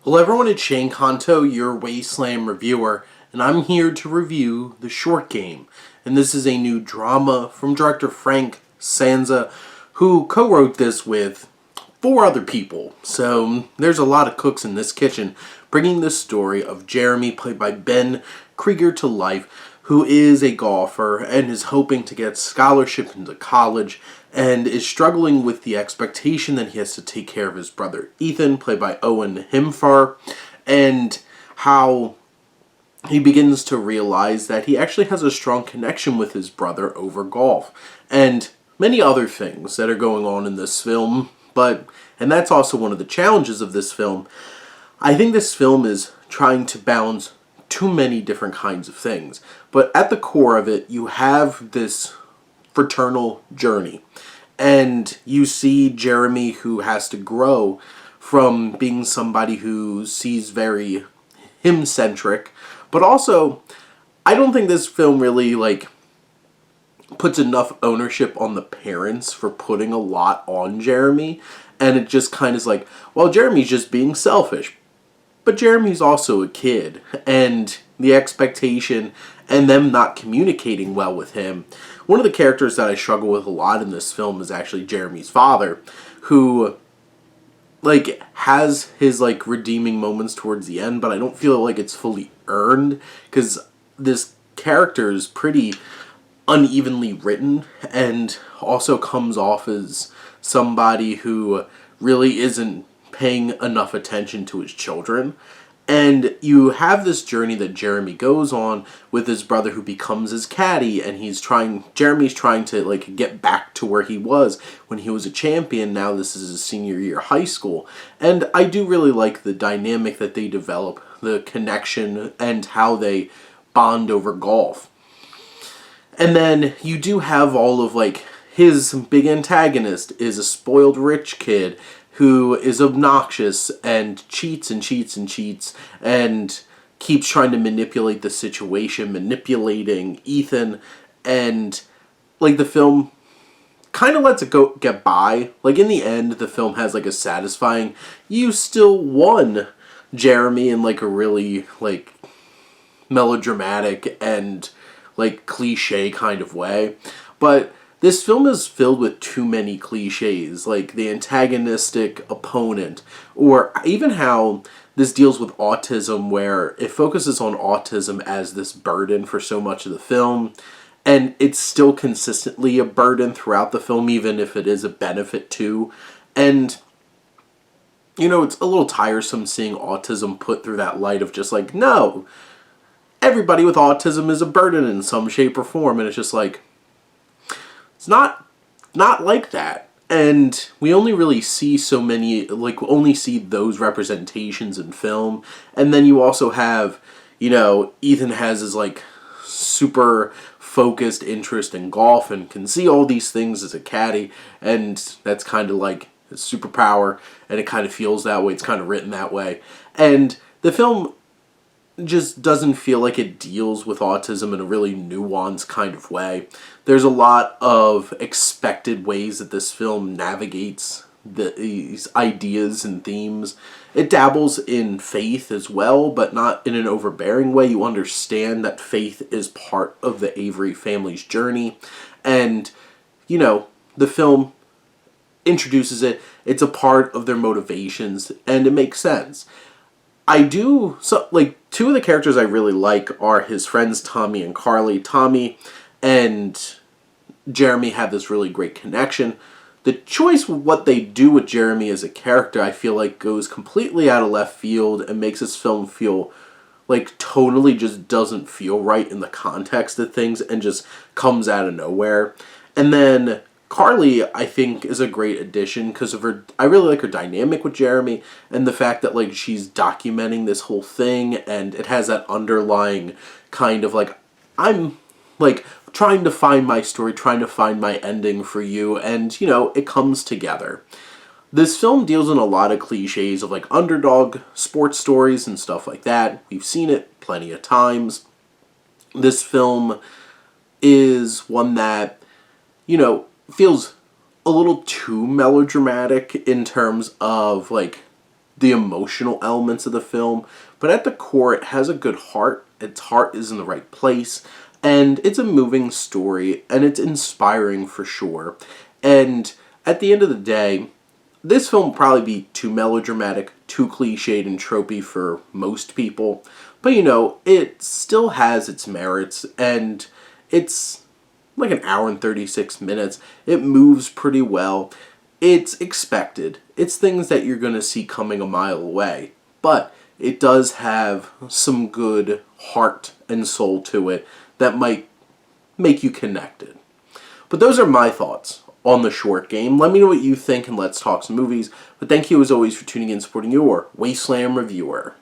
Hello everyone, it's Shane Kanto, your Wasteland reviewer, and I'm here to review The Short Game. And this is a new drama from director Frank Sanza, who co-wrote this with 4 other people. So there's a lot of cooks in this kitchen, bringing this story of Jeremy, played by Ben Krieger, to life, who is a golfer and is hoping to get scholarship into college and is struggling with the expectation that he has to take care of his brother Ethan, played by Owen Himfar, and how he begins to realize that he actually has a strong connection with his brother over golf, and many other things that are going on in this film. And that's also one of the challenges of this film. I think this film is trying to balance too many different kinds of things. But at the core of it, you have this fraternal journey. And you see Jeremy, who has to grow from being somebody who sees very him-centric. But also, I don't think this film really, puts enough ownership on the parents for putting a lot on Jeremy. And it just kind of is like, well, Jeremy's just being selfish. But Jeremy's also a kid, and the expectation and them not communicating well with him. One of the characters that I struggle with a lot in this film is actually Jeremy's father, who has his redeeming moments towards the end, but I don't feel like it's fully earned, because this character is pretty unevenly written and also comes off as somebody who really isn't paying enough attention to his children. And you have this journey that Jeremy goes on with his brother, who becomes his caddy, and Jeremy's trying to get back to where he was when he was a champion. Now this is his senior year of high school. And I do really like the dynamic that they develop, the connection, and how they bond over golf. And then you do have all of his big antagonist is a spoiled rich kid who is obnoxious and cheats and cheats and cheats and keeps trying to manipulate the situation, manipulating Ethan, and the film kind of lets it get by. In the end, the film has a satisfying, you still won, Jeremy, in a really melodramatic and cliche kind of way. But this film is filled with too many cliches, like the antagonistic opponent, or even how this deals with autism, where it focuses on autism as this burden for so much of the film, and it's still consistently a burden throughout the film, even if it is a benefit too. And it's a little tiresome seeing autism put through that light of just no, everybody with autism is a burden in some shape or form, and it's just it's not like that. And we only really see so many, only see those representations in film. And then you also have, Ethan has his super focused interest in golf and can see all these things as a caddy, and that's kind of his superpower, and it kind of feels that way. It's kind of written that way. And the film just doesn't feel like it deals with autism in a really nuanced kind of way. There's a lot of expected ways that this film navigates these ideas and themes. It dabbles in faith as well, but not in an overbearing way. You understand that faith is part of the Avery family's journey, and the film introduces it. It's a part of their motivations, and it makes sense. Two of the characters I really like are his friends Tommy and Carly. Tommy and Jeremy have this really great connection. The choice of what they do with Jeremy as a character, I feel goes completely out of left field and makes this film feel totally just doesn't feel right in the context of things and just comes out of nowhere. And then Carly, I think, is a great addition because of her. I really like her dynamic with Jeremy, and the fact that she's documenting this whole thing, and it has that underlying kind of I'm trying to find my story, trying to find my ending for you, and it comes together. This film deals in a lot of cliches of underdog sports stories and stuff like that. We've seen it plenty of times. This film is one that feels a little too melodramatic in terms of the emotional elements of the film, but at the core, it has a good heart. Its heart is in the right place, and it's a moving story, and it's inspiring for sure. And at the end of the day, this film will probably be too melodramatic, too cliched and tropey for most people. But it still has its merits, and it's like an hour and 36 minutes. It moves pretty well. It's expected. It's things that you're going to see coming a mile away. But it does have some good heart and soul to it that might make you connected. But those are my thoughts on the short game. Let me know what you think, and let's talk some movies. But thank you as always for tuning in and supporting your Wasteland reviewer.